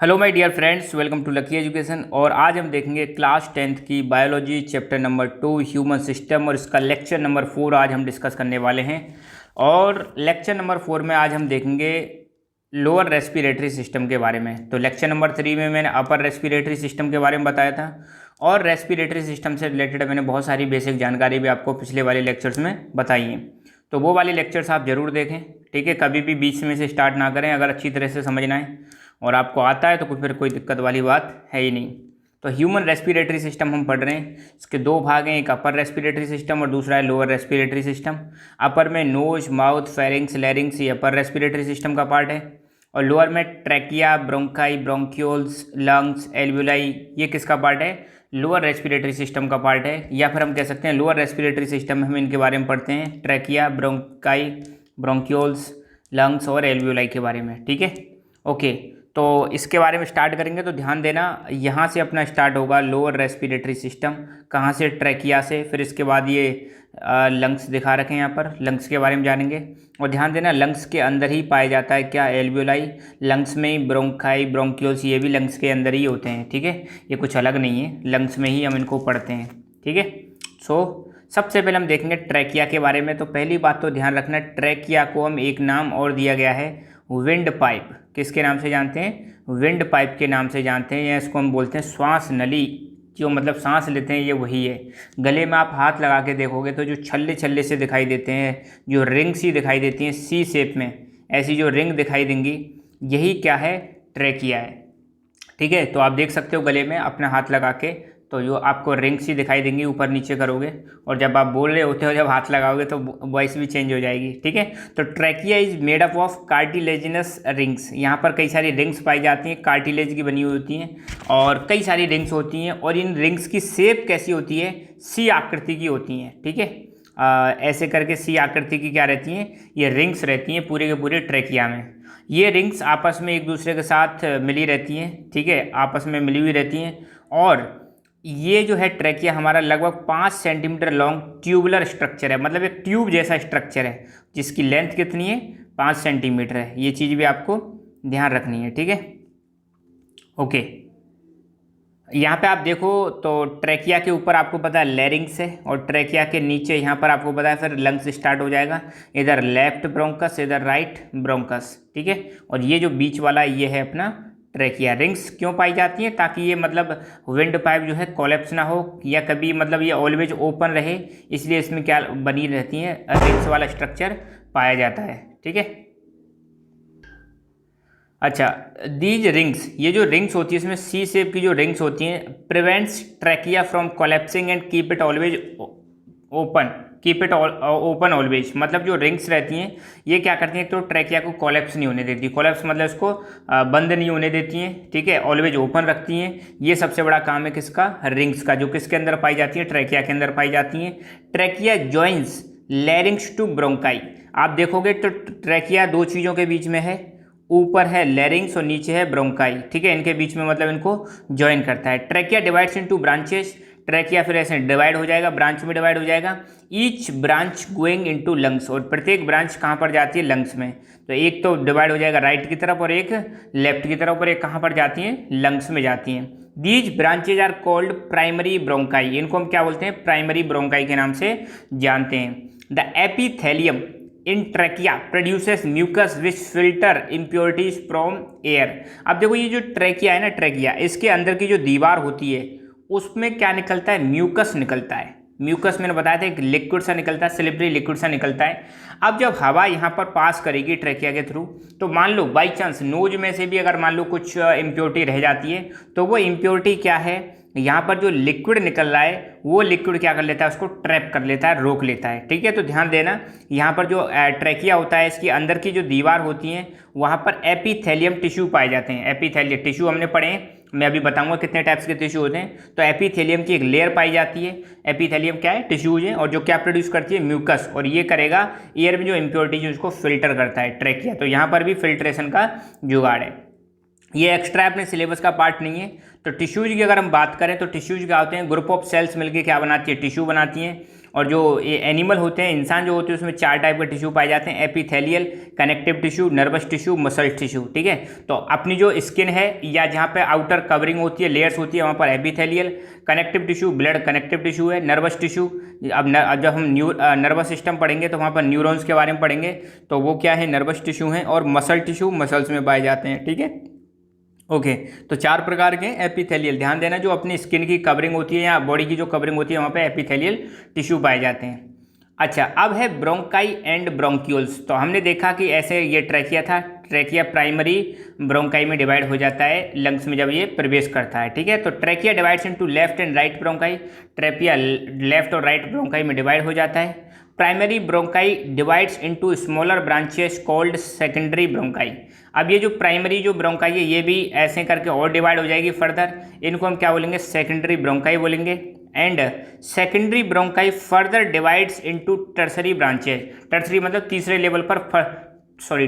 Hello my dear friends, welcome to Lucky education. और आज हम देखेंगे क्लास 10th की biology chapter number 2 human system, और इसका लेक्चर नंबर 4 आज हम डिस्कस करने वाले हैं। और लेक्चर नंबर 4 में आज हम देखेंगे लोअर रेस्पिरेटरी सिस्टम के बारे में। तो लेक्चर नंबर 3 में मैंने अपर रेस्पिरेटरी सिस्टम के बारे में बताया था, और रेस्पिरेटरी सिस्टम से रिलेटेड मैंने बहुत सारी बेसिक जानकारी भी आपको पिछले वाले लेक्चर्स में बताई है। तो वो वाले लेक्चर्स आप ज़रूर देखें, ठीक है। कभी भी बीच में से स्टार्ट ना करें, अगर अच्छी तरह से समझना है और आपको आता है तो फिर कोई दिक्कत वाली बात है ही नहीं। तो ह्यूमन रेस्पिरेटरी सिस्टम हम पढ़ रहे हैं, इसके दो भाग हैं, एक अपर रेस्पिरेटरी सिस्टम और दूसरा है लोअर रेस्पिरेटरी सिस्टम। अपर में नोज, माउथ, फेरिंग्स, लैरिंग्स, ये अपर रेस्पिरेटरी सिस्टम का पार्ट है, और लोअर में trachea, bronchi, bronchioles, lungs, alveoli, ये किसका पार्ट है? लोअर रेस्पिरेटरी सिस्टम का पार्ट है। या फिर हम कह सकते हैं लोअर रेस्पिरेटरी सिस्टम में हम इनके बारे में पढ़ते हैं, ट्रैकिया, ब्रोंकाई, ब्रोंक्यूल्स, लंग्स और एल्वुलाई के बारे में, ठीक है। ओके, तो इसके बारे में स्टार्ट करेंगे तो ध्यान देना, यहाँ से अपना स्टार्ट होगा लोअर रेस्पिरेटरी सिस्टम। कहाँ से? ट्रैकिया से। फिर इसके बाद ये लंग्स दिखा रखे हैं यहाँ पर, लंग्स के बारे में जानेंगे। और ध्यान देना, लंग्स के अंदर ही पाया जाता है क्या? एल्वुलाई। लंग्स में ही ब्रोंकाई, ब्रोंक्यूल्स, ये भी लंग्स के अंदर ही होते हैं, ठीक है। ये कुछ अलग नहीं है, लंग्स में ही हम इनको पढ़ते हैं, ठीक है। सबसे पहले हम देखेंगे ट्रैकिया के बारे में। तो पहली बात तो ध्यान रखना, ट्रैकिया को हम एक नाम और दिया गया है, विंड पाइप। किसके नाम से जानते हैं? विंड पाइप के नाम से जानते हैं, या इसको हम बोलते हैं श्वास नली। जो मतलब सांस लेते हैं, ये वही है। गले में आप हाथ लगा के देखोगे तो जो छल्ले छल्ले से दिखाई देते हैं, जो रिंग सी दिखाई देती हैं सी शेप में, ऐसी जो रिंग दिखाई देंगी, यही क्या है? ट्रैकिया है, ठीक है। तो आप देख सकते हो गले में अपना हाथ लगा के, तो जो आपको रिंग्स ही दिखाई देंगी, ऊपर नीचे करोगे, और जब आप बोल रहे होते हो, जब हाथ लगाओगे तो वॉइस भी चेंज हो जाएगी, ठीक है। तो trachea is made up of cartilaginous rings. यहाँ पर कई सारी रिंग्स पाई जाती हैं, कार्टिलेज की बनी हुई होती हैं, और कई सारी रिंग्स होती हैं। और इन रिंग्स की शेप कैसी होती है? सी आकृति की होती हैं, ठीक है। ऐसे करके सी आकृति की क्या रहती हैं? ये रिंग्स रहती हैं पूरे के पूरे ट्रैकिया में। ये रिंग्स आपस में एक दूसरे के साथ मिली रहती हैं, ठीक है, आपस में मिली हुई रहती हैं। और ये जो है ट्रैकिया हमारा लगभग 5 सेंटीमीटर लॉन्ग ट्यूबुलर स्ट्रक्चर है, मतलब एक ट्यूब जैसा स्ट्रक्चर है, जिसकी लेंथ कितनी है? 5 सेंटीमीटर है। ये चीज़ भी आपको ध्यान रखनी है, ठीक है। ओके, यहाँ पे आप देखो तो ट्रैकिया के ऊपर आपको पता है लैरिंग्स है, और ट्रैकिया के नीचे यहाँ पर आपको पता है फिर लंग्स स्टार्ट हो जाएगा। इधर लेफ्ट ब्रोंकस, इधर राइट ब्रोंकस, ठीक है। और ये जो बीच वाला ये है अपना ट्रैकिया। रिंग्स क्यों पाई जाती हैं? ताकि ये मतलब विंड पाइप जो है कोलैप्स ना हो, या कभी मतलब ये ऑलवेज ओपन रहे, इसलिए इसमें क्या बनी रहती हैं? रिंग्स वाला स्ट्रक्चर पाया जाता है, ठीक है। अच्छा, दीज रिंग्स, ये जो रिंग्स होती है इसमें सी शेप की जो रिंग्स होती हैं, prevents trachea from collapsing and keep it always open, keep it open always. मतलब जो रिंग्स रहती हैं ये क्या करती हैं? तो ट्रैकिया को कोलैप्स नहीं होने देती। कोलैप्स मतलब इसको बंद नहीं होने देती हैं, ठीक है, ऑलवेज ओपन रखती हैं। ये सबसे बड़ा काम है किसका? रिंग्स का, जो किसके अंदर पाई जाती है? ट्रैकिया के अंदर पाई जाती हैं। Trachea joins larynx to bronchi. आप देखोगे तो ट्रैकिया दो चीज़ों के बीच में है, ऊपर है लैरिंग्स और नीचे है ब्रोंकाई, ठीक है। इनके बीच में मतलब इनको ज्वाइन करता है। Trachea divides into branches. Trachea फिर ऐसे डिवाइड हो जाएगा, ब्रांच में डिवाइड हो जाएगा। Each branch going into lungs, और प्रत्येक ब्रांच कहाँ पर जाती है? लंग्स में। तो एक तो डिवाइड हो जाएगा राइट की तरफ, और एक लेफ्ट की तरफ, और एक कहाँ पर जाती हैं? लंग्स में जाती हैं। These branches are called primary bronchi. इनको हम क्या बोलते हैं? प्राइमरी ब्रोंकाई के नाम से जानते हैं। The epithelium in trachea produces mucus which filter impurities from air. अब देखो ये जो ट्रैकिया है ना, ट्रैकिया, इसके अंदर की जो दीवार होती है उसमें क्या निकलता है? म्यूकस निकलता है। म्यूकस मैंने बताया था एक लिक्विड सा निकलता है, स्लिपरी लिक्विड सा निकलता है। अब जब हवा यहाँ पर पास करेगी ट्रैकिया के थ्रू, तो मान लो बाई चांस नोज में से भी अगर मान लो कुछ इम्प्योरिटी रह जाती है, तो वो इम्प्योरिटी क्या है? यहाँ पर जो लिक्विड निकल रहा है वो लिक्विड क्या कर लेता है? उसको ट्रैप कर लेता है, रोक लेता है, ठीक है। तो ध्यान देना, यहाँ पर जो ट्रैकिया होता है इसकी अंदर की जो दीवार होती हैं वहाँ पर एपिथेलियम टिश्यू पाए जाते हैं। एपिथेलियम टिश्यू हमने पढ़े हैं, मैं अभी बताऊंगा कितने टाइप्स के टिश्यू होते हैं। तो एपिथेलियम की एक लेयर पाई जाती है। एपिथेलियम क्या है? टिश्यूज है, और जो क्या प्रोड्यूस करती है? म्यूकस। और ये करेगा एयर में जो इम्प्योरिटीज उसको फिल्टर करता है ट्रैकिया। तो यहाँ पर भी फिल्ट्रेशन का जुगाड़ है। ये एक्स्ट्रा अपने सिलेबस का पार्ट नहीं है। तो टिश्यूज की अगर हम बात करें तो टिश्यूज क्या होते हैं? ग्रुप ऑफ सेल्स मिलकर क्या बनाती है? टिश्यू बनाती हैं। और जो ये एनिमल होते हैं, इंसान जो होते हैं, उसमें 4 टाइप के टिश्यू पाए जाते हैं, epithelial, connective tissue, nervous tissue, muscle tissue. ठीक है, तो अपनी जो स्किन है या जहाँ पे आउटर कवरिंग होती है, लेयर्स होती है, वहाँ पर epithelial, connective tissue, blood connective tissue है, नर्वस टिश्यू। अब जब हम नर्वस सिस्टम पढ़ेंगे तो वहाँ पर न्यूरॉन्स के बारे में पढ़ेंगे, तो वो क्या है, नर्वस टिश्यू है। और मसल टिश्यू मसल्स में पाए जाते हैं। ठीक है, ओके। तो 4 प्रकार के एपिथेलियल, ध्यान देना, जो अपनी स्किन की कवरिंग होती है या बॉडी की जो कवरिंग होती है, वहाँ पे एपिथेलियल टिश्यू पाए जाते हैं। अच्छा, अब है ब्रोंकाई एंड ब्रोंक्यूल्स। तो हमने देखा कि ऐसे ये ट्रैकिया था, ट्रैकिया प्राइमरी ब्रोंकाई में डिवाइड हो जाता है लंग्स में जब ये प्रवेश करता है। ठीक है, तो trachea divides into left and right bronchi, trachea left और राइट ब्रोंकाई में डिवाइड हो जाता है। Primary bronchi divides into smaller branches called secondary bronchi. अब ये जो प्राइमरी जो ब्रोंकाई है, ये भी ऐसे करके और डिवाइड हो जाएगी फर्दर, इनको हम क्या बोलेंगे, सेकेंडरी ब्रोंकाई बोलेंगे। And secondary bronchi further divides into tertiary branches, tertiary मतलब तीसरे लेवल पर,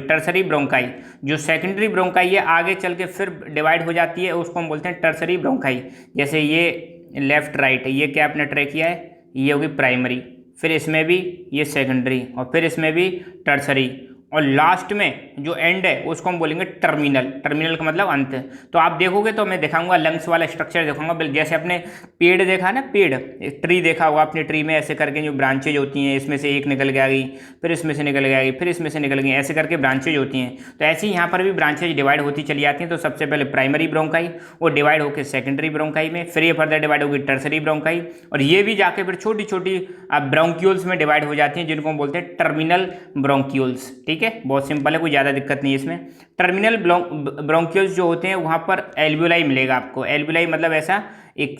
टर्सरी ब्रोंकाई। जो सेकेंडरी ब्रोंकाई है आगे चल के फिर डिवाइड हो जाती है, उसको हम बोलते हैं टर्सरी ब्रोंकाई। जैसे ये लेफ्ट राइट है, ये क्या अपना ट्रैकिया है, ये होगी प्राइमरी, फिर इसमें भी ये सेकेंडरी, और फिर इसमें भी टर्सरी, और लास्ट में जो एंड है उसको हम बोलेंगे टर्मिनल। टर्मिनल का मतलब अंत। तो आप देखोगे तो मैं दिखाऊंगा लंग्स वाला स्ट्रक्चर दिखाऊंगा, जैसे अपने पेड़ देखा ना, पेड़ ट्री देखा होगा आपने, ट्री में ऐसे करके जो ब्रांचेज होती हैं, इसमें से एक निकल के आ गई, फिर इसमें से निकल के आ गई, फिर इसमें से निकल गई, ऐसे करके ब्रांचेज होती हैं। तो ऐसे ही यहाँ पर भी ब्रांचेज डिवाइड होती चली जाती हैं। तो सबसे पहले प्राइमरी ब्रोंकाई, वो डिवाइड होकर सेकेंडरी ब्रोंकाई में, फिर ये फर्दर डिवाइड होगी टर्सरी ब्रोंकाई, और ये भी जाके फिर छोटी छोटी ब्रोंक्यूल्स में डिवाइड हो जाती हैं, जिनको हम बोलते हैं टर्मिनल ब्रोंक्यूल्स। ठीक है, बहुत सिंपल है, कोई ज़्यादा दिक्कत नहीं है इसमें। टर्मिनल ब्रोंक्यूल्स जो होते हैं वहाँ पर एल्वियोलाई मिलेगा आपको। एल्वियोलाई मतलब ऐसा एक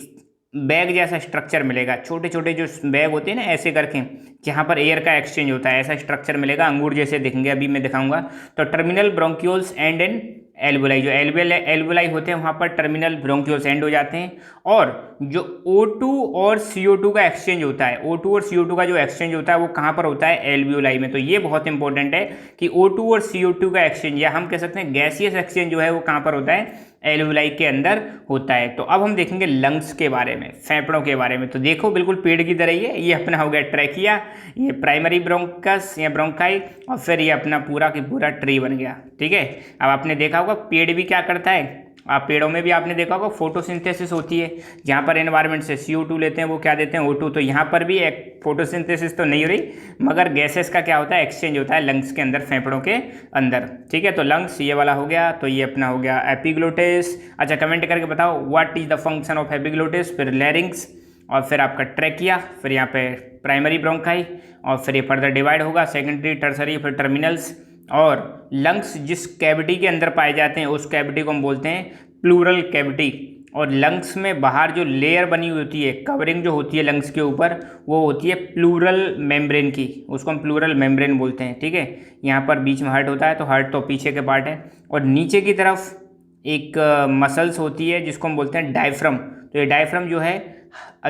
बैग जैसा स्ट्रक्चर मिलेगा, छोटे छोटे जो बैग होते हैं ना ऐसे करके, जहाँ पर एयर का एक्सचेंज होता है, ऐसा स्ट्रक्चर मिलेगा, अंगूर जैसे दिखेंगे, अभी मैं दिखाऊंगा। तो terminal bronchioles and in alveoli, जो एल्वियोलाई होते हैं वहाँ पर टर्मिनल ब्रोंक्यूल्स एंड हो जाते हैं। और जो O2 और CO2 का एक्सचेंज होता है, O2 और CO2 का जो एक्सचेंज होता है वो कहाँ पर होता है, एल्वियोलाई में। तो ये बहुत इंपॉर्टेंट है कि O2 और CO2 का एक्सचेंज, या हम कह सकते हैं गैसियस एक्सचेंज जो है वो कहाँ पर होता है, एल्वियोलाई के अंदर होता है। तो अब हम देखेंगे लंग्स के बारे में, फेफड़ों के बारे में। तो देखो बिल्कुल पेड़ की तरह ही है, ये अपना हो गया ट्रैकिया, ये प्राइमरी ब्रोंकस या ब्रोंकाई, और फिर ये अपना पूरा की पूरा ट्री बन गया। ठीक है, अब आपने देखा होगा पेड़ भी क्या करता है, आप पेड़ों में भी आपने देखा होगा फोटोसिंथेसिस होती है, जहाँ पर एनवायरनमेंट से CO2 लेते हैं, वो क्या देते हैं, O2। तो यहाँ पर भी एक फोटोसिंथेसिस तो नहीं हो रही, मगर गैसेस का क्या होता है, एक्सचेंज होता है लंग्स के अंदर, फेफड़ों के अंदर। ठीक है, तो लंग्स ये वाला हो गया। तो ये अपना हो गया एपिग्लोटिस। अच्छा, कमेंट करके बताओ what is the function of epiglottis, फिर लैरिंग्स, और फिर आपका ट्रैकिया, फिर यहाँ पे प्राइमरी ब्रोंकाई, और फिर ये फर्दर डिवाइड होगा सेकेंडरी, टर्सरी, फिर टर्मिनल्स। और लंग्स जिस कैविटी के अंदर पाए जाते हैं उस कैविटी को हम बोलते हैं प्लूरल कैविटी। और लंग्स में बाहर जो लेयर बनी हुई होती है, कवरिंग जो होती है लंग्स के ऊपर, वो होती है प्लूरल मेम्ब्रेन की, उसको हम प्लूरल मेम्ब्रेन बोलते हैं। ठीक है, यहाँ पर बीच में हार्ट होता है, तो हार्ट तो पीछे के पार्ट है, और नीचे की तरफ एक मसल्स होती है जिसको हम बोलते हैं डायफ्रम। तो ये डायफ्रम जो है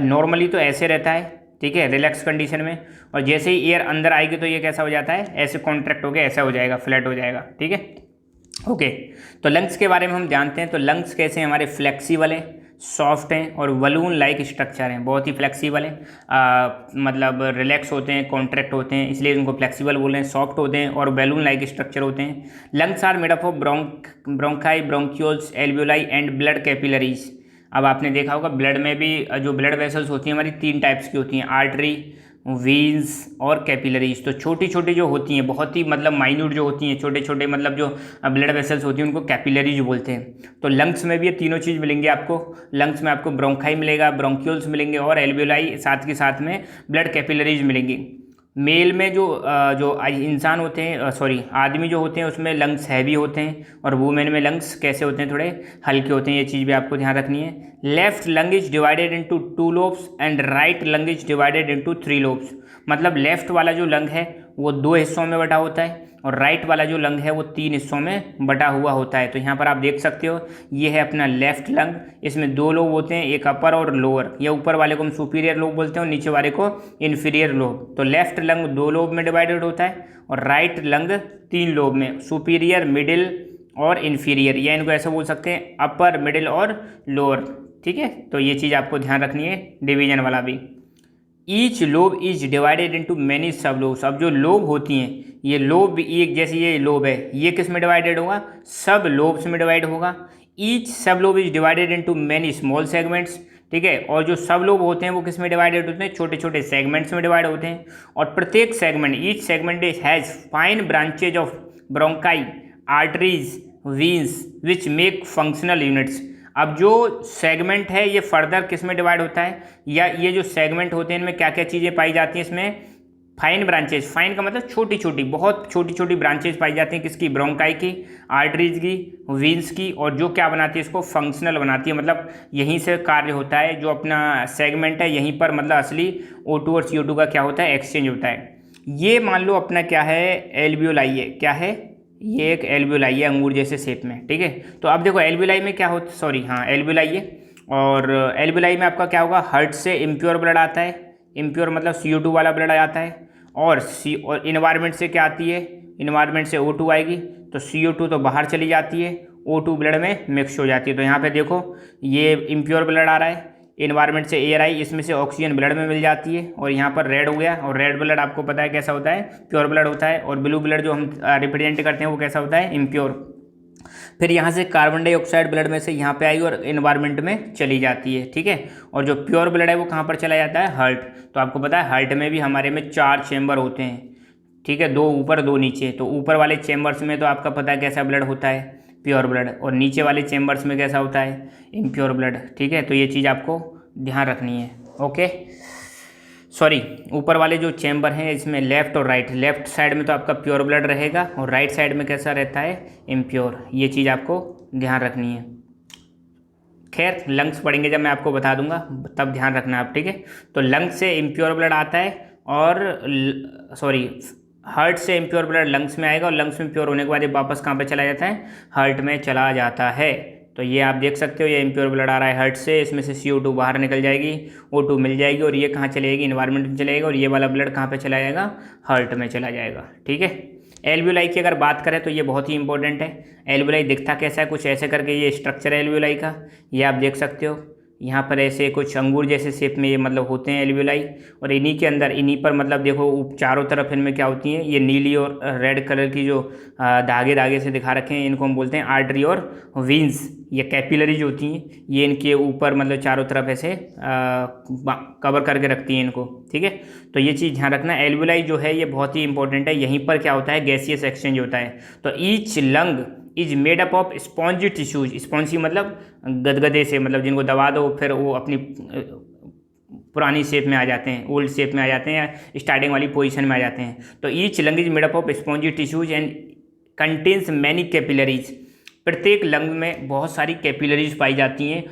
नॉर्मली तो ऐसे रहता है, ठीक है, रिलैक्स कंडीशन में, और जैसे ही एयर अंदर आएगी तो ये कैसा हो जाता है, ऐसे कॉन्ट्रैक्ट हो गया, ऐसा हो जाएगा, फ्लैट हो जाएगा। ठीक है, ओके। तो लंग्स के बारे में हम जानते हैं। तो लंग्स कैसे हमारे फ्लेक्सिबल हैं, सॉफ्ट हैं, और बलून लाइक स्ट्रक्चर हैं, बहुत ही फ्लेक्सिबल हैं, मतलब रिलैक्स होते हैं, कॉन्ट्रैक्ट होते हैं, इसलिए उनको फ्लेक्सिबल बोल रहे हैं, सॉफ्ट होते हैं और बैलून लाइक स्ट्रक्चर होते हैं। Lungs are made up of bronchi, bronchioles, alveoli and blood capillaries. अब आपने देखा होगा ब्लड में भी जो ब्लड वेसल्स होती हैं हमारी 3 टाइप्स की होती हैं, आर्टरी, वीन्स और कैपिलरीज। तो छोटी छोटी जो होती हैं, बहुत ही मतलब माइन्यूट जो होती हैं, छोटे छोटे मतलब जो ब्लड वेसल्स होती हैं उनको कैपिलरीज बोलते हैं। तो लंग्स में भी ये तीनों चीज़ मिलेंगी आपको। लंग्स में आपको ब्रोंकाई मिलेगा, ब्रोंक्यूल्स मिलेंगे, और एल्वियोलाई, साथ के साथ में ब्लड कैपिलरीज मिलेंगी। मेल में जो इंसान होते हैं, आदमी जो होते हैं उसमें लंग्स हैवी होते हैं, और वुमेन में लंग्स कैसे होते हैं, थोड़े हल्के होते हैं। ये चीज़ भी आपको ध्यान रखनी है। Left lung is divided into 2 lobes and right lung is divided into 3 lobes. मतलब लेफ्ट वाला जो लंग है वो 2 हिस्सों में बटा होता है, और राइट वाला जो लंग है वो 3 हिस्सों में बटा हुआ होता है। तो यहाँ पर आप देख सकते हो, ये है अपना लेफ्ट लंग, इसमें 2 लोब होते हैं, एक अपर और लोअर। ये ऊपर वाले को हम सुपीरियर लोब बोलते हैं और नीचे वाले को इन्फीरियर लोब। तो लेफ्ट लंग 2 लोब में डिवाइडेड होता है, और राइट लंग 3 लोब में, सुपीरियर, मिडिल और इन्फीरियर, या इनको ऐसे बोल सकते हैं अपर, मिडिल और लोअर। ठीक है, तो ये चीज़ आपको ध्यान रखनी है, डिवीजन वाला भी। Each lobe is divided into many सब लोब्स। अब जो लोब होती हैं, ये लोब, एक जैसे ये लोब है, ये किस में डिवाइडेड होगा, सब लोब्स में डिवाइड होगा। ईच सब lobe is divided into many small segments, ठीक है। और जो सब लोब होते हैं वो किस में डिवाइडेड होते हैं, छोटे छोटे सेगमेंट्स में डिवाइड होते हैं। और प्रत्येक segment, each segment has fine branches of bronchi, arteries, veins which make functional units. अब जो सेगमेंट है ये फर्दर किस में डिवाइड होता है, या ये जो सेगमेंट होते हैं इनमें क्या क्या चीज़ें पाई जाती हैं, इसमें फाइन ब्रांचेज, फाइन का मतलब छोटी छोटी, बहुत छोटी छोटी ब्रांचेज पाई जाती हैं, किसकी, ब्रोंकाई की, आर्टरीज की, वीन्स की। और जो क्या बनाती है, इसको फंक्शनल बनाती है, मतलब यहीं से कार्य होता है, जो अपना सेगमेंट है यहीं पर मतलब असली O2 और CO2 का क्या होता है, एक्सचेंज होता है। ये मान लो अपना क्या है, एल्वियोलाई है, क्या है, ये एक एल्वियोलाई है अंगूर जैसे शेप में, ठीक है। तो अब देखो एल्वियोलाई में क्या होता, सॉरी हाँ एल्वियोलाई है, और एल्वियोलाई में आपका क्या होगा, हार्ट से इम्प्योर ब्लड आता है, इम्प्योर मतलब CO2 वाला ब्लड आ जाता है, और इन्वायरमेंट से क्या आती है, इन्वायरमेंट से O2 आएगी, तो CO2 तो बाहर चली जाती है, O2 ब्लड में मिक्स हो जाती है। तो यहाँ पे देखो ये इम्प्योर ब्लड आ रहा है, इन्वायरमेंट से एयर आई, इसमें से ऑक्सीजन ब्लड में मिल जाती है, और यहाँ पर रेड हो गया। और रेड ब्लड आपको पता है कैसा होता है, प्योर ब्लड होता है। और ब्लू ब्लड जो हम रिप्रेजेंट करते हैं वो कैसा होता है, इम्प्योर। फिर यहाँ से कार्बन डाइऑक्साइड ब्लड में से यहाँ पे आई और इन्वायरमेंट में चली जाती है, ठीक है। और जो प्योर ब्लड है वो कहाँ पर चला जाता है, हार्ट। तो आपको पता है हार्ट में भी हमारे में 4 चेम्बर होते हैं, ठीक है, 2 ऊपर 2 नीचे। तो ऊपर वाले चेम्बर्स में तो आपका पता है कैसा ब्लड होता है, प्योर ब्लड, और नीचे वाले चेम्बर्स में कैसा होता है, इम्प्योर ब्लड, ठीक है। तो ये चीज़ आपको ध्यान रखनी है, ओके। सॉरी, ऊपर वाले जो चेम्बर हैं इसमें लेफ्ट और राइट, लेफ्ट साइड में तो आपका प्योर ब्लड रहेगा और राइट साइड में कैसा रहता है, इम्प्योर। ये चीज़ आपको ध्यान रखनी है। खैर लंग्स पढ़ेंगे जब मैं आपको बता दूंगा, तब ध्यान रखना आप, ठीक है। तो लंग्स से इम्प्योर ब्लड आता है, और सॉरी हार्ट से इम्प्योर ब्लड लंग्स में आएगा, और लंग्स में प्योर होने के बाद ये वापस कहाँ पे चला जाता है, हार्ट में चला जाता है। तो ये आप देख सकते हो, ये इम्प्योर ब्लड आ रहा है हार्ट से, इसमें से CO2 बाहर निकल जाएगी, O2 मिल जाएगी, और ये कहाँ चलेगी, इन्वायरमेंट में चलेगा, और ये वाला ब्लड कहाँ पे चला जाएगा, हार्ट में चला जाएगा, ठीक है। एल्वियोलाई की अगर बात करें तो ये बहुत ही इंपॉर्टेंट है। एल्वियोलाई दिखता कैसा है, कुछ ऐसे करके ये स्ट्रक्चर है एल्वियोलाई का, ये आप देख सकते हो। यहाँ पर ऐसे कुछ अंगूर जैसे शेप में ये मतलब होते हैं एल्वियोलाई, और इन्हीं के अंदर, इन्हीं पर मतलब देखो चारों तरफ इनमें क्या होती हैं, ये नीली और रेड कलर की जो धागे धागे से दिखा रखे हैं, इनको हम बोलते हैं आर्टरी और वीन्स। ये कैपिलरीज होती हैं, ये इनके ऊपर मतलब चारों तरफ ऐसे कवर करके रखती हैं इनको, ठीक है। तो ये चीज़ ध्यान रखना, एल्वियोलाई जो है ये बहुत ही इंपॉर्टेंट है। यहीं पर क्या होता है, गैसियस एक्सचेंज होता है। तो each lung is made up of spongy tissues, spongy मतलब गदगदे से, मतलब जिनको दबा दो फिर वो अपनी पुरानी शेप में आ जाते हैं, ओल्ड शेप में आ जाते हैं, या स्टार्टिंग वाली पोजीशन में आ जाते हैं। तो each lung is made up of spongy tissues and contains many capillaries. प्रत्येक लंग में बहुत सारी कैपिलरीज पाई जाती हैं।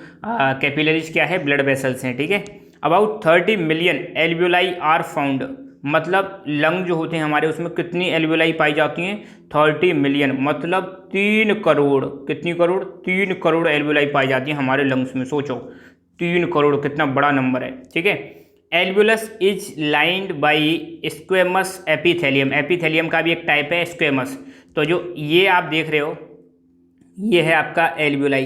कैपिलरीज क्या है, ब्लड वेसल्स हैं, ठीक है। About 30 million alveoli are found, मतलब लंग जो होते हैं हमारे उसमें कितनी एल्वियोलाई पाई जाती हैं, 30 मिलियन, मतलब 3 करोड़, कितनी करोड़, 3 करोड़ एल्वियोलाई पाई जाती हैं हमारे लंग्स में। सोचो 3 करोड़ कितना बड़ा नंबर है, ठीक है। Alveolus is lined by squamous epithelium, epithelium का भी एक टाइप है स्क्वेमस। तो जो ये आप देख रहे हो ये है आपका एल्वियोलाई,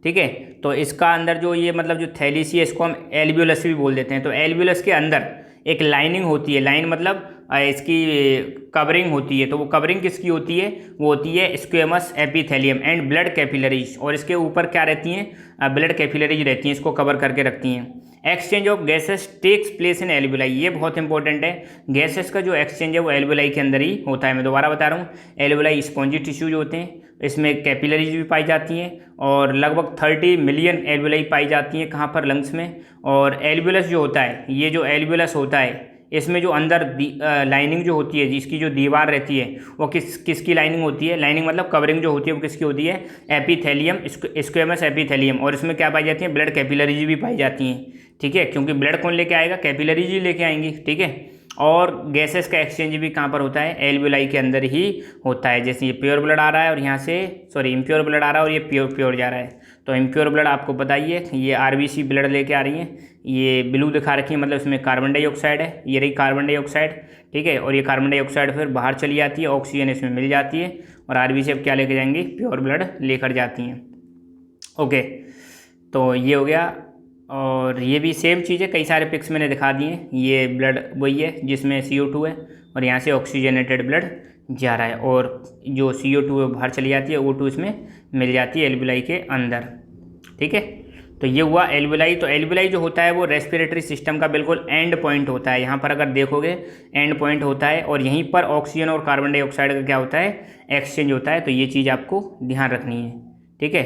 ठीक है। तो इसका अंदर जो ये मतलब जो थैलीसी है इसको हम एल्वियोलस भी बोल देते हैं। तो एल्वियोलस के अंदर एक लाइनिंग होती है, लाइन मतलब इसकी कवरिंग होती है। तो वो कवरिंग किसकी होती है, वो होती है squamous epithelium and blood capillaries, और इसके ऊपर क्या रहती हैं, ब्लड कैपिलरीज रहती हैं, इसको कवर करके रखती हैं। Exchange of gases takes place in alveoli, ये बहुत इंपॉर्टेंट है। गैसेस का जो एक्सचेंज है वो एल्वियोलाई के अंदर ही होता है। मैं दोबारा बता रहा हूँ, एल्वियोलाई स्पॉन्जी टिश्यूज होते हैं, इसमें कैपिलरीज भी पाई जाती हैं, और लगभग 30 मिलियन एल्वियोलाई पाई जाती हैं कहाँ पर, लंग्स में। और एल्वियोलस जो होता है, ये जो एल्वियोलस होता है इसमें जो अंदर लाइनिंग जो होती है, जिसकी जो दीवार रहती है वो किसकी लाइनिंग होती है, लाइनिंग मतलब कवरिंग जो होती है वो किसकी होती है, एपिथेलियम, स्क्वेमस एपिथेलियम। और इसमें क्या पाई जाती है, ब्लड कैपिलरीज भी पाई जाती हैं, ठीक है, क्योंकि ब्लड कौन लेके आएगा, कैपिलरीज ही लेके आएंगी, ठीक है। और गैसेस का एक्सचेंज भी कहाँ पर होता है, एल्वियोलाई के अंदर ही होता है। जैसे ये प्योर ब्लड आ रहा है और यहाँ से इम्प्योर ब्लड आ रहा है, और ये प्योर जा रहा है। तो इम्प्योर ब्लड आपको बताइए, ये RBC ब्लड लेके आ रही है, ये ब्लू दिखा रखी है, मतलब इसमें कार्बन डाइऑक्साइड है, ये रही कार्बन डाइऑक्साइड, ठीक है। और ये कार्बन डाइऑक्साइड फिर बाहर चली जाती है, ऑक्सीजन इसमें मिल जाती है, और RBC अब क्या लेके जाएंगी, प्योर ब्लड लेकर जाती हैं, ओके। तो ये हो गया और ये भी सेम चीज़ है, कई सारे पिक्स मैंने दिखा दिए। ये ब्लड वही है जिसमें CO2 है और यहाँ से ऑक्सीजनेटेड ब्लड जा रहा है, और जो CO2 है बाहर चली जाती है, O2 इसमें मिल जाती है एल्विलाई के अंदर। ठीक है, तो ये हुआ एल्विलाई। तो एल्विलाई जो होता है वो रेस्पिरेटरी सिस्टम का बिल्कुल एंड पॉइंट होता है। यहाँ पर अगर देखोगे एंड पॉइंट होता है, और यहीं पर ऑक्सीजन और कार्बन डाइऑक्साइड का क्या होता है, एक्सचेंज होता है। तो ये चीज़ आपको ध्यान रखनी है। ठीक है,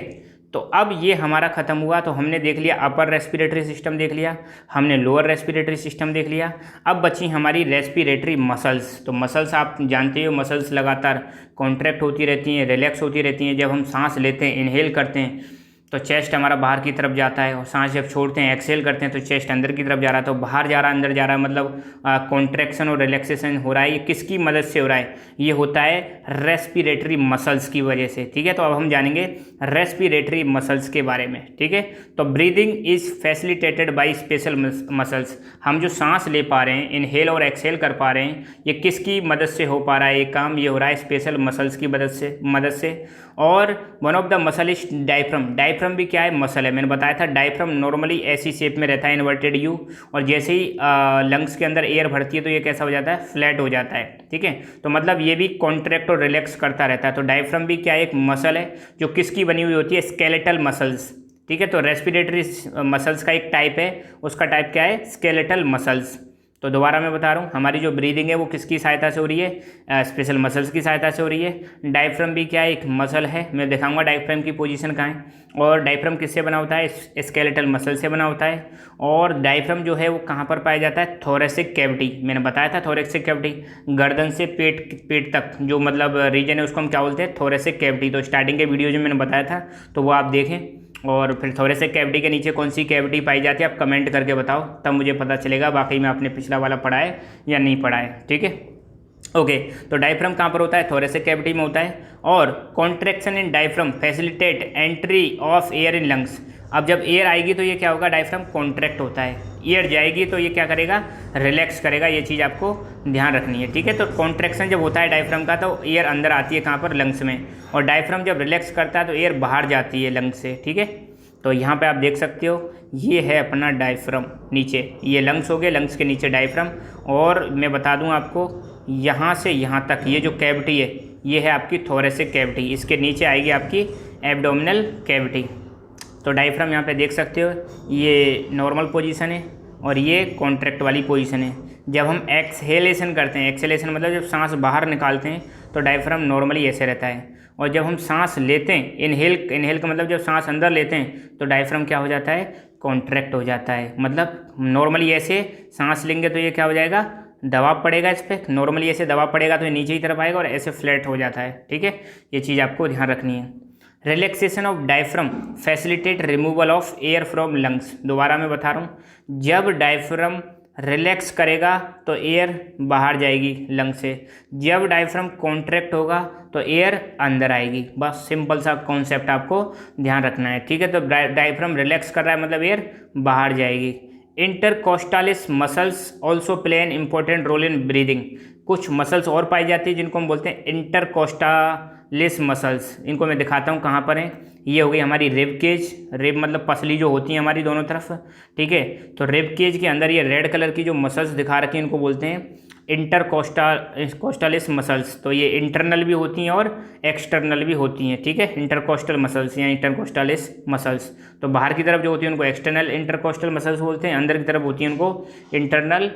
तो अब ये हमारा ख़त्म हुआ। तो हमने देख लिया अपर रेस्पिरेटरी सिस्टम देख लिया, हमने लोअर रेस्पिरेटरी सिस्टम देख लिया। अब बची हमारी रेस्पिरेटरी मसल्स। तो मसल्स आप जानते हो, मसल्स लगातार कॉन्ट्रैक्ट होती रहती हैं, रिलैक्स होती रहती हैं। जब हम सांस लेते हैं, इनहेल करते हैं, तो चेस्ट हमारा बाहर की तरफ जाता है, और सांस जब छोड़ते हैं, एक्सहेल करते हैं, तो चेस्ट अंदर की तरफ जा रहा है। तो बाहर जा रहा है, अंदर जा रहा है, मतलब कॉन्ट्रैक्शन और रिलैक्सेशन हो रहा है। ये किसकी मदद से हो रहा है, ये होता है रेस्पिरेटरी मसल्स की वजह से। ठीक है, तो अब हम जानेंगे रेस्पिरेटरी मसल्स के बारे में। ठीक है, तो breathing is facilitated by special muscles. हम जो सांस ले पा रहे हैं, इनहेल और एक्सहेल कर पा रहे हैं, ये किसकी मदद से हो पा रहा है ये काम, ये हो रहा है स्पेशल मसल्स की मदद से। और one of the muscle is diaphragm. Diaphragm भी क्या है, मसल है। मैंने बताया था डायफ्राम नॉर्मली ऐसी शेप में रहता है, इन्वर्टेड यू, और जैसे ही लंग्स के अंदर एयर भरती है तो ये कैसा हो जाता है, फ्लैट हो जाता है। ठीक है, तो मतलब ये भी कॉन्ट्रैक्ट और रिलैक्स करता रहता है। तो डायफ्राम भी क्या है, एक मसल है जो किसकी बनी हुई होती है, स्केलेटल मसल्स। ठीक है, तो रेस्पिरेटरी मसल्स का एक टाइप है, उसका टाइप क्या है, स्केलेटल मसल्स। तो दोबारा मैं बता रहा हूँ, हमारी जो ब्रीदिंग है वो किसकी सहायता से हो रही है, स्पेशल मसल्स की सहायता से हो रही है। डायफ्राम भी क्या है, एक मसल है। मैं दिखाऊंगा डायफ्राम की पोजीशन कहाँ है। और डायफ्राम किससे बना होता है, स्केलेटल मसल से बना होता है। और डायफ्राम जो है वो कहाँ पर पाया जाता है, थोरेसिक कैविटी। मैंने बताया था थोरेसिक कैविटी गर्दन से पेट तक जो मतलब रीजन है उसको हम क्या बोलते हैं, थोरेसिक कैविटी। तो स्टार्टिंग के वीडियो जो मैंने बताया था तो वो आप देखें। और फिर थोरेसिक कैविटी के नीचे कौन सी कैविटी पाई जाती है, आप कमेंट करके बताओ, तब मुझे पता चलेगा वाकई में आपने पिछला वाला पढ़ा है या नहीं पढ़ा है। ठीक है, ओके। तो डायफ्राम कहाँ पर होता है, थोरेसिक कैविटी में होता है। और contraction in diaphragm facilitate entry of air in lungs. अब जब एयर आएगी तो ये क्या होगा, डायफ्राम कॉन्ट्रैक्ट होता है। एयर जाएगी तो ये क्या करेगा, रिलैक्स करेगा। ये चीज़ आपको ध्यान रखनी है। ठीक है, तो कॉन्ट्रैक्शन जब होता है डायफ्राम का तो एयर अंदर आती है कहाँ पर, लंग्स में। और डायफ्राम जब रिलैक्स करता है तो एयर बाहर जाती है लंग्स से। ठीक है, तो यहाँ पे आप देख सकते हो ये है अपना डायफ्राम। नीचे ये लंग्स हो गए, लंग्स के नीचे डायफ्राम। और मैं बता दूँ आपको, यहाँ से यहाँ तक ये जो कैविटी है ये है आपकी थोरेसिक कैविटी। इसके नीचे आएगी आपकी एब्डोमिनल कैविटी। तो डायफ्राम यहाँ पे देख सकते हो, ये नॉर्मल पोजीशन है और ये कॉन्ट्रैक्ट वाली पोजीशन है। जब हम एक्सहेलेशन करते हैं, एक्सहेलेशन मतलब जब सांस बाहर निकालते हैं तो डायफ्राम नॉर्मली ऐसे रहता है। और जब हम सांस लेते हैं, इनहेल का मतलब जब सांस अंदर लेते हैं तो डायफ्राम क्या हो जाता है, कॉन्ट्रैक्ट हो जाता है। मतलब नॉर्मली ऐसे सांस लेंगे तो ये क्या हो जाएगा, दबाव पड़ेगा इस पर। नॉर्मली ऐसे दबाव पड़ेगा तो ये नीचे की तरफ आएगा और ऐसे फ्लैट हो जाता है। ठीक है, ये चीज़ आपको ध्यान रखनी है। Relaxation of diaphragm facilitate removal of air from lungs. दोबारा मैं बता रहा हूँ, जब डायफ्राम रिलैक्स करेगा तो एयर बाहर जाएगी लंग से। जब डायफ्राम कॉन्ट्रैक्ट होगा तो एयर अंदर आएगी। बस सिंपल सा कॉन्सेप्ट आपको ध्यान रखना है। ठीक है, तो डायफ्राम रिलैक्स कर रहा है मतलब एयर बाहर जाएगी। Intercostalis muscles also play an important role in breathing. कुछ मसल्स और पाई जाती है जिनको हम बोलते हैं इंटरकोस्टालिस मसल्स। इनको मैं दिखाता हूँ कहाँ पर हैं। ये हो गई हमारी रिब केज। रिब मतलब पसली जो होती है हमारी दोनों तरफ। ठीक है, तो रिब केज के अंदर ये रेड कलर की जो मसल्स दिखा रखी हैं इनको बोलते हैं इंटरकोस्टालिस मसल्स। तो ये इंटरनल भी होती हैं और एक्सटर्नल भी होती हैं। ठीक है, इंटरकोस्टल मसल्स या इंटरकोस्टालिस मसल्स। तो बाहर की तरफ जो होती है उनको एक्सटर्नल इंटरकोस्टल मसल्स बोलते हैं, अंदर की तरफ होती हैं उनको इंटरनल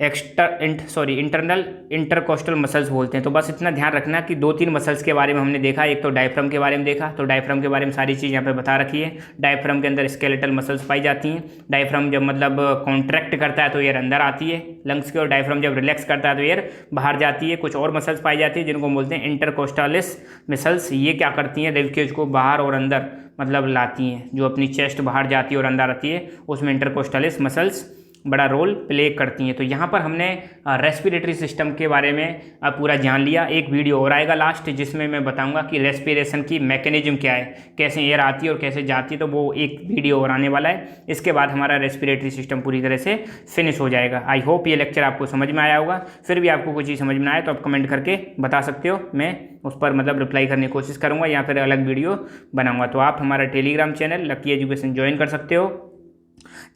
इंटरनल इंटरकोस्टल मसल्स बोलते हैं। तो बस इतना ध्यान रखना कि 2-3 मसल्स के बारे में हमने देखा। एक तो डायफ्राम के बारे में देखा, तो डायफ्राम के बारे में सारी चीज़ यहाँ पे बता रखी है। डायफ्राम के अंदर स्केलेटल मसल्स पाई जाती हैं। डायफ्राम जब मतलब कॉन्ट्रैक्ट करता है तो एयर अंदर आती है लंग्स के, और डायफ्राम जब रिलैक्स करता है तो एयर बाहर जाती है। कुछ और मसल्स पाई जाती है जिनको बोलते हैं इंटरकोस्टालिस मसल्स। ये क्या करती हैं, रिब केज को बाहर और अंदर मतलब लाती हैं। जो अपनी चेस्ट बाहर जाती है और अंदर आती है उसमें इंटरकोस्टालिस मसल्स बड़ा रोल प्ले करती हैं। तो यहाँ पर हमने रेस्पिरेटरी सिस्टम के बारे में पूरा जान लिया। एक वीडियो और आएगा लास्ट जिसमें मैं बताऊंगा कि रेस्पिरेशन की मैकेनिज्म क्या है, कैसे एयर आती है और कैसे जाती है। तो वो एक वीडियो और आने वाला है। इसके बाद हमारा रेस्पिरेटरी सिस्टम पूरी तरह से फिनिश हो जाएगा। आई होप ये लेक्चर आपको समझ में आया होगा। फिर भी आपको कोई चीज़ समझ में आए तो आप कमेंट करके बता सकते हो, मैं उस पर मतलब रिप्लाई करने की कोशिश करूँगा या फिर अलग वीडियो बनाऊँगा। तो आप हमारा Telegram channel lucky education join कर सकते हो।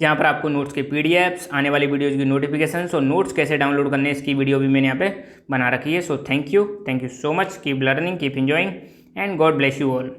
जहाँ पर आपको नोट्स के पीडीएफ्स, आने वाली वीडियोज़ की नोटिफिकेशन और नोट्स कैसे डाउनलोड करने इसकी वीडियो भी मैंने यहाँ पे बना रखी है। So thank you so much, keep learning, keep enjoying and God bless you all.